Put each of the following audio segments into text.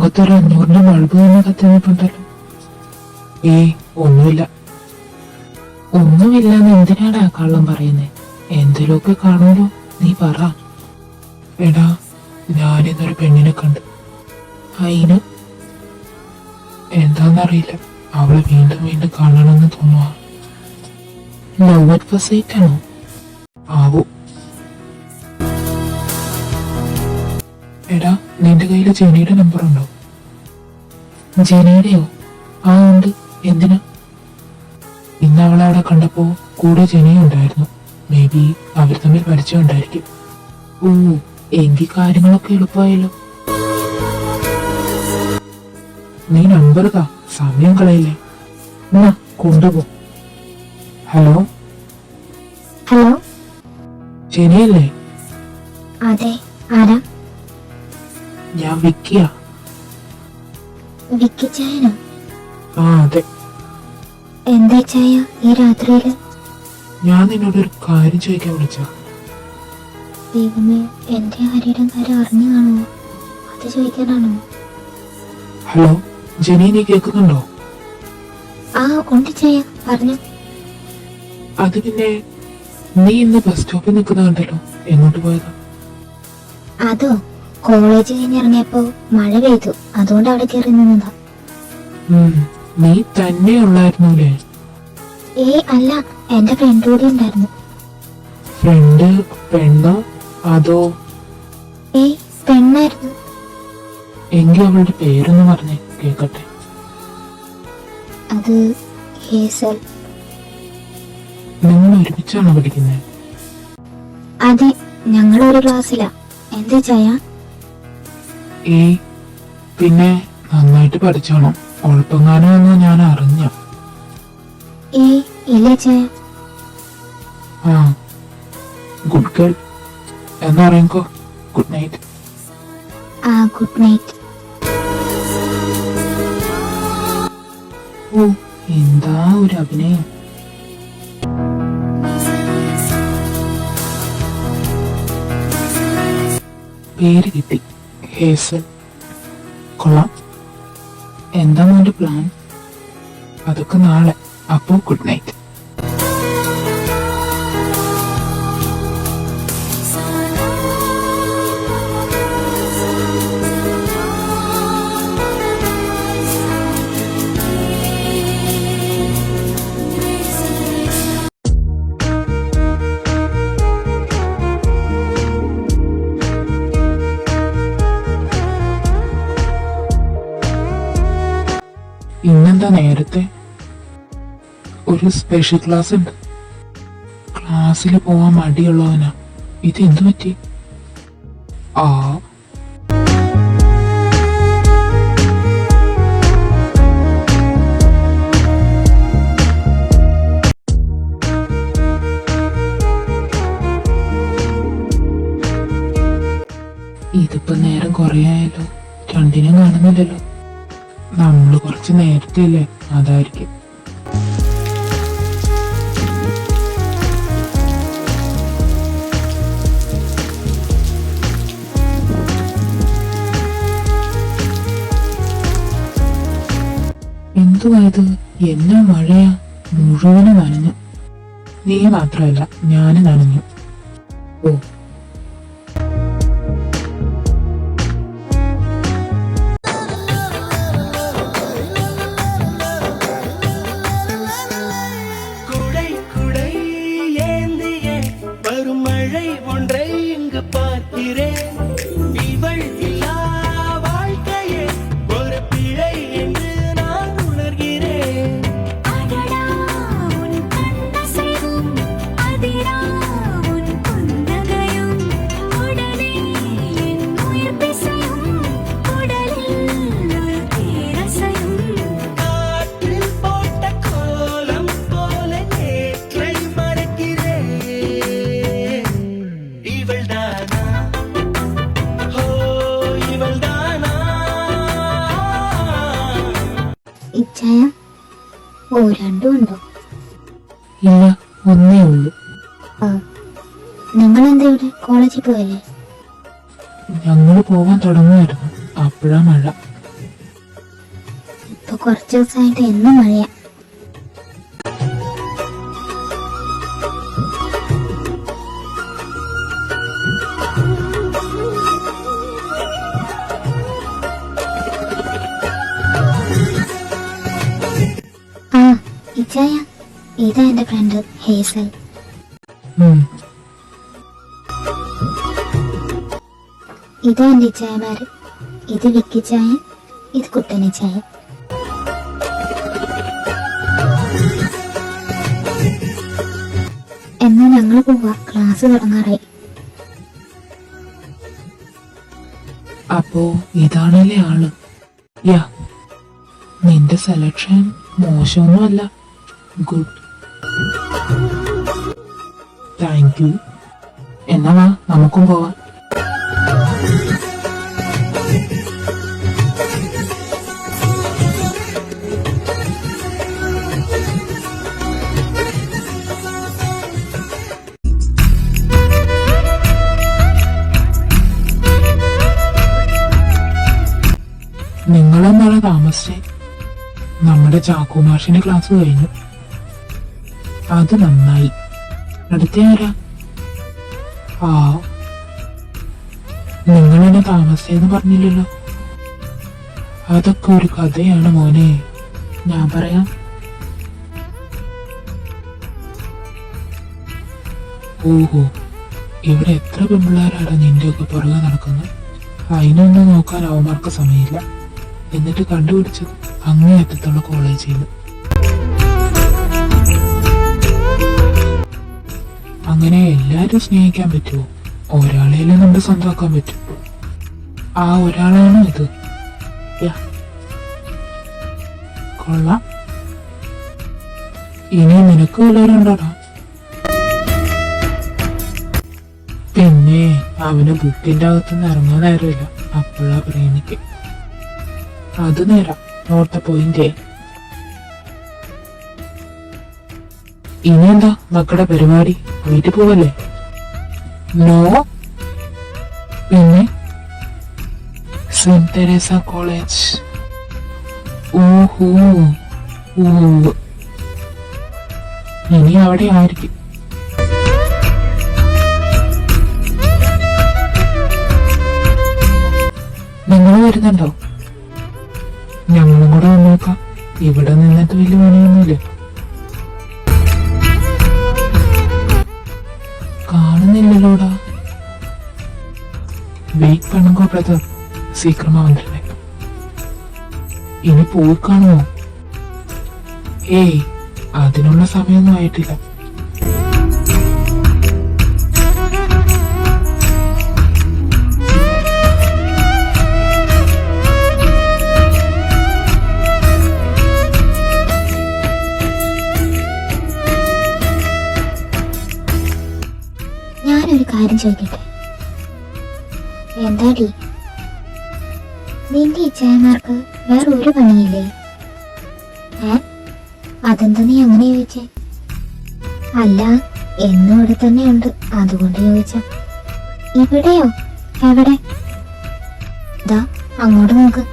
മുഖത്തൊരു 500-ന്റെ ബൾബ് തന്നെ കത്തിനിപ്പുണ്ടല്ലോ. ഒന്നുമില്ല. ഒന്നുമില്ലെന്ന് എന്തിനാടാ കള്ളം പറയുന്നേ? എന്തെങ്കിലുമൊക്കെ കാണുമല്ലോ, നീ പറ. എടാ, ഞാനിന്നൊരു പെണ്ണിനെ കണ്ടു. അതിന് എന്താന്നറിയില്ല, അവളെ വീണ്ടും വീണ്ടും കാണണമെന്ന് തോന്നുക. ലവ് അറ്റ് ഫസ്റ്റ് സൈറ്റ് ആണോ? ആവോ. എടാ, നിന്റെ കയ്യില് ജെനിയുടെ നമ്പർ ഉണ്ടോ? ജെനിയുടെയോ? ആ ഉണ്ട്. എന്തിനാ? ഇന്ന് അവളെ അവിടെ കണ്ടപ്പോ കൂടെ ജെനിയും ഉണ്ടായിരുന്നു. മേ ബി അവർ തമ്മിൽ പരിചയമുണ്ടായിരിക്കും. ഓ, എങ്കിൽ കാര്യങ്ങളൊക്കെ എളുപ്പമായല്ലോ. നീ നമ്പർ താ, സമയം കളയില്ലേ. എന്നാ കൊണ്ടുപോ. ഹലോ ഹലോ, ജെനിയല്ലേ? അതെ, ആരാ? ഞാൻ വിക്കിയാ. വിക്കി ചായനോ? ആ അതെ. എന്താ ചായ ഈ രാത്രിയില്? ഞാൻ നിന്നോടൊരു കാര്യം ചോദിക്കാൻ വിളിച്ച. ദൈവമേ, എന്റെ ആരെയും കാര്യം അറിഞ്ഞു കാണുമോ? അത് ചോദിക്കാനാണോ? ഹലോ ജെനി, നീ കേൾക്കുന്നുണ്ടോ? ആ ഉണ്ട് ചായ, പറഞ്ഞു. അത് പിന്നെ, നീ ഇന്ന് ബസ് സ്റ്റോപ്പിൽ നിൽക്കുന്ന കണ്ടല്ലോ, എങ്ങോട്ട് പോയതാ? അതോ, കോളേജ് കഴിഞ്ഞിറങ്ങിയപ്പോ മഴ പെയ്തു, അതുകൊണ്ട് അവിടെ കയറി നിന്നതാ. നീ തന്നെ ഉള്ളായിരുന്നൂലേ? അല്ല, എന്റെ ഫ്രണ്ട് കൂടി ഉണ്ടായിരുന്നു. ഫ്രണ്ട് പെണ്ണോ അതോ? പെണ്ണായിരുന്നു. എങ്കിൽ അവളുടെ പേരൊന്ന് പറഞ്ഞേ കേക്കട്ടെ. അത് ഹേസൽ. നിങ്ങൾ ഒരുമിച്ചാണോ പഠിക്കുന്നത്? അതെ, ഞങ്ങളൊരു ക്ലാസ്സിലാ. എന്താ ചായ? പിന്നെ നന്നായിട്ട് പഠിച്ചോണം. ഉഴപ്പങ്ങാനോ ഞാൻ അറിഞ്ഞ. ഇല്ല ചായ. ആ, ഗുഡ് ഗേൾ എന്നാ പറയുമ്പോ ഗുഡ് നൈറ്റ്. ആ, ഗുഡ് നൈറ്റ്. ഓ, എന്താ ഒരു അഭിനയം. പേര് കിട്ടി, ഹേസൽ. കൊള്ളാം. എന്താ മോന്റെ പ്ലാൻ? അതൊക്കെ നാളെ. അപ്പോ ഗുഡ് നൈറ്റ്. ഇന്നെന്താ നേരത്തെ? ഒരു സ്പെഷ്യൽ ക്ലാസ് ഉണ്ട്. ക്ലാസ്സിൽ പോവാൻ മടിയുള്ളവനാ. ഇത് എന്തു പറ്റി? ആ, ഇതിപ്പോ നേരം കുറേ ആയല്ലോ, രണ്ടിനും കാണുന്നില്ലല്ലോ. നമ്മള് കുറച്ച് നേരത്തെ അല്ലേ, അതായിരിക്കും. എന്തുവായത്? എന്നാ മഴയാ, മുഴുവനും നനഞ്ഞു. നീ മാത്രമല്ല, ഞാന് നനഞ്ഞു. ഓ, ചായ? ഓ, രണ്ടും ഉണ്ടോ? ഇല്ല, ഒന്നേ ഉള്ളൂ. നിങ്ങളെന്താ ഇവിടെ? കോളേജിൽ പോയല്ലേ? ഞങ്ങള് പോവാൻ തുടങ്ങുമായിരുന്നു, അപ്പോഴാ മഴ. ഇപ്പൊ കുറച്ച് ദിവസമായിട്ട് എന്നും മഴയാ. ആ ഇച്ചായ, ഇതാ എന്റെ ഫ്രണ്ട് ഹേസൽ. ഇതാ എന്റെ ഇച്ചായമാര്. ഇത് വിക്കിച്ചായൻ, ഇത് കുട്ടനിച്ചായൻ. എന്നാ ഞങ്ങള് പോവാ, ക്ലാസ് തുടങ്ങാറായി. അപ്പോ ഇതാണല്ലേ ആള്. യാ, നിന്റെ സെലക്ഷൻ മോശമൊന്നുമല്ല. Good, thank you. എന്നാ വാ, നമുക്കും പോവാം. നിങ്ങളെന്താണ് താമസിച്ചേ? നമ്മുടെ ചാക്കോമാഷിന്റെ ക്ലാസ് കഴിഞ്ഞു. അത് നന്നായി. അടുത്ത ആരാ? ആ, നിങ്ങളെന്നെ താമസിച്ചെന്ന് പറഞ്ഞില്ലല്ലോ. അതൊക്കെ ഒരു കഥയാണ് മോനെ. ഞാൻ പറയാം. ഓഹോ, ഇവിടെ എത്ര പെൺപിള്ളേരാണ് നിന്റെയൊക്കെ പുറകെ നടക്കുന്നത്. അതിനൊന്നും നോക്കാൻ അവന്മാർക്ക് സമയമില്ല. എന്നിട്ട് കണ്ടുപിടിച്ചത് അങ്ങേയറ്റത്തുള്ള കോളേജിൽ. അങ്ങനെ എല്ലാരും സ്നേഹിക്കാൻ പറ്റുമോ? ഒരാളെയല്ലേ നമ്മൾ സ്വന്തമാക്കാൻ പറ്റും. ആ ഒരാളാണോ ഇത്? കൊള്ളാം. ഇനി നിനക്ക് വല്ലവരുണ്ടോടാ? പിന്നെ അവന് ബുക്കിന്റെ അകത്തുനിന്ന് ഇറങ്ങാൻ നേരമില്ല. അപ്പോഴാ പ്രേമിക്ക്. അത് നേരം. നോട്ട പോയിന്റേ. ഇനി എന്താ മക്കളുടെ പരിപാടി? വീട്ടിൽ പോവല്ലേ? നോ. പിന്നെ സെന്റ് തെരേസ കോളേജ്. ഓഹോ, ഓ, ഇനി അവിടെ ആയിരിക്കും. നിങ്ങൾ വരുന്നുണ്ടോ? ഞങ്ങളും കൂടെ വന്നേക്കാം. ഇവിടെ നിന്നിട്ട് വലിയ പണിയൊന്നുമില്ല. കാണുന്നില്ലല്ലോടാ. വെയിറ്റ് പണങ്കോ ബ്രദർ, സീക്രമാ വന്നിരുന്നേ. ഇനി പോയി കാണുമോ? ഏയ്, അതിനുള്ള സമയമൊന്നും ആയിട്ടില്ല. ഞാനൊരു കാര്യം ചോദിക്കട്ടെ? എന്താടി, നിന്റെ ഇച്ഛായമാർക്ക് വേറെ ഒരു പണിയില്ലേ? അതെന്താ നീ അങ്ങനെ ചോദിച്ചേ? അല്ല, എന്നും ഇവിടെ തന്നെയുണ്ട്, അതുകൊണ്ട് ചോദിച്ച. ഇവിടെയോ? എവിടെ? ദാ അങ്ങോട്ട് നോക്ക്.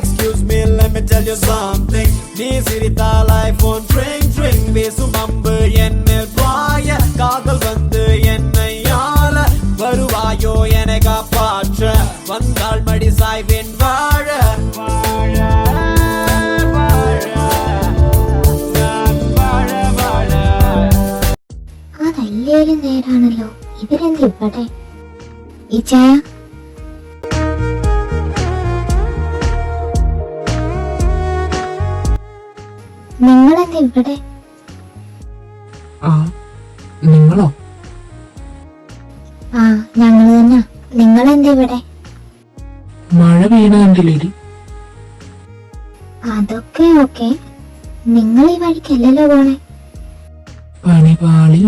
Excuse me, let me tell you something. Nee sirita life on drink drink besum ambu ennel paaya kaadal vandu ennayala varuvayo enega paatra vandal madi saivin vaala vaala vaala vaala vaala. അതല്ലേലും നേരാണല്ലോ. ഇവരെന്ത് ഇവിടെ? ഈ ചായ നിങ്ങളെന്താ ഇവിടെ? ആ, നിങ്ങളോ? ആ, ഞങ്ങള് തന്നെ. നിങ്ങളെന്താ ഇവിടെ? മഴ പെയ്യണ കണ്ടില്ലേടി? അതൊക്കെ ഓക്കെ. നിങ്ങൾ ഈ വഴിക്കല്ലല്ലോ പോണേ. പണി പാളി.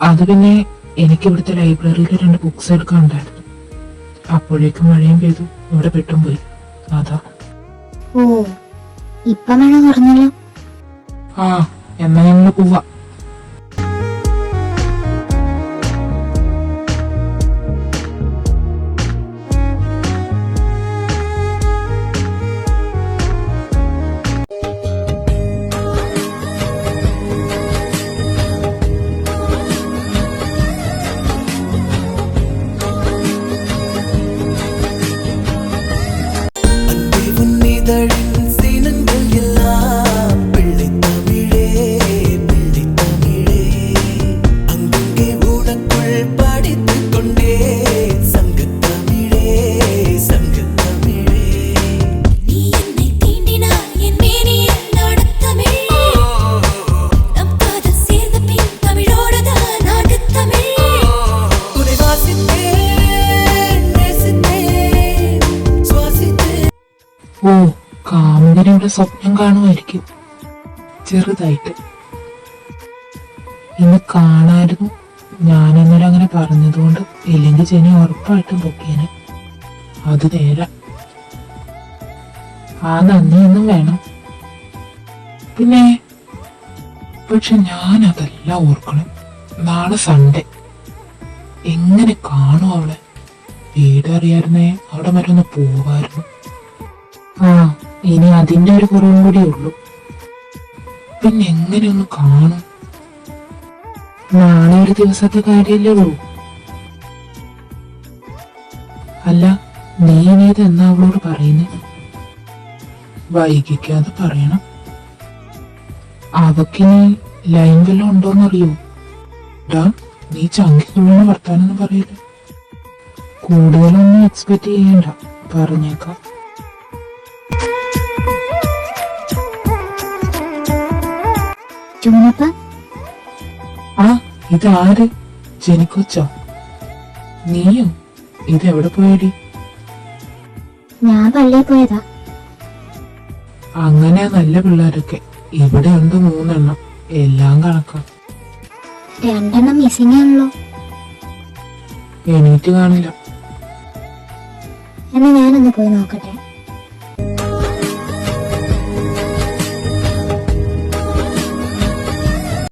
അത് പിന്നെ എനിക്ക് ഇവിടുത്തെ ലൈബ്രറിയിൽ 2 ബുക്സ് എടുക്കാനുണ്ടായിരുന്നു. അപ്പോഴേക്കും മഴയും പെയ്തു, ഇവിടെ പെട്ടും പോയി. അതാ. ഓ, ഇപ്പൊ മഴ കുറഞ്ഞല്ലോ. ആ, എന്നാ ഞങ്ങള് പോവാ. அன்பே உன்னிதழின் சீனங்கள் எல்லாம் பிள்ளைத் தமிழே, பிள்ளைத் தமிழே. அங்கங்கே உனக்குள் படித்துக் கொண்டே சங்கத் தமிழே, சங்கத் தமிழே. நீ என்னை தீண்டினாய் என் மேனியில் நாடத்தமிழ். நம் காதல் சேர்ந்த பின் தமிழோடுதான் நாட்டுத் தமிழ். உன்னை வாசித்தேன், நேசித்தேன், சுவாசித்தேன். ഓ, കാമുകനിവിടെ സ്വപ്നം കാണുമായിരിക്കും ചെറുതായിട്ട്. ഇന്ന് കാണായിരുന്നു. ഞാൻ ഇന്നലെ അങ്ങനെ പറഞ്ഞതുകൊണ്ട്, ഇല്ലെങ്കിൽ ജനി ഉറപ്പായിട്ടും പൊക്കിയനെ. അത് നേരെ ആ നന്ദിയൊന്നും വേണം പിന്നെ. പക്ഷെ ഞാൻ അതെല്ലാം ഓർക്കണം. നാളെ സൺഡേ എങ്ങനെ കാണും അവളെ? വീട് അറിയായിരുന്നേ അവിടെ വരെ ഒന്ന് പോവായിരുന്നു. ആ, ഇനി അതിന്റെ ഒരു കുറവും കൂടി ഉള്ളൂ. പിന്നെ എങ്ങനെയൊന്ന് കാണും? നാളെ ഒരു ദിവസത്തെ കാര്യമല്ലേ ഉള്ളൂ. അല്ല, നീ ഇനി ഇത് എന്നാ അവളോട് പറയുന്നത്? വൈകിക്കാതെ പറയണം. അവക്കിനി ലൈൻ വല്ലതും ഉണ്ടോന്നറിയോ? ഡാ, നീ ചങ്കിക്കുള്ള വർത്താനൊന്നും പറയില്ല. കൂടുതലൊന്നും എക്സ്പെക്ട് ചെയ്യണ്ട, പറഞ്ഞേക്കാം. ചുമപ്പ ആ, ഇതാര്? ജനിക്കൊച്ചോ? നീയോ? ഇതെവിടെ പോയടി? ഞാൻ പള്ളിയിൽ പോയതാ. അങ്ങനെ നല്ല പിള്ളേരൊക്കെ ഇവിടെ ഉണ്ട്. 3 എണ്ണം, എല്ലാം കണക്കാം. 2 എണ്ണം മിസ്സിംഗ് ആണല്ലോ. എണീറ്റ് കാണില്ല. എന്നാ ഞാനൊന്ന് പോയി നോക്കട്ടെ.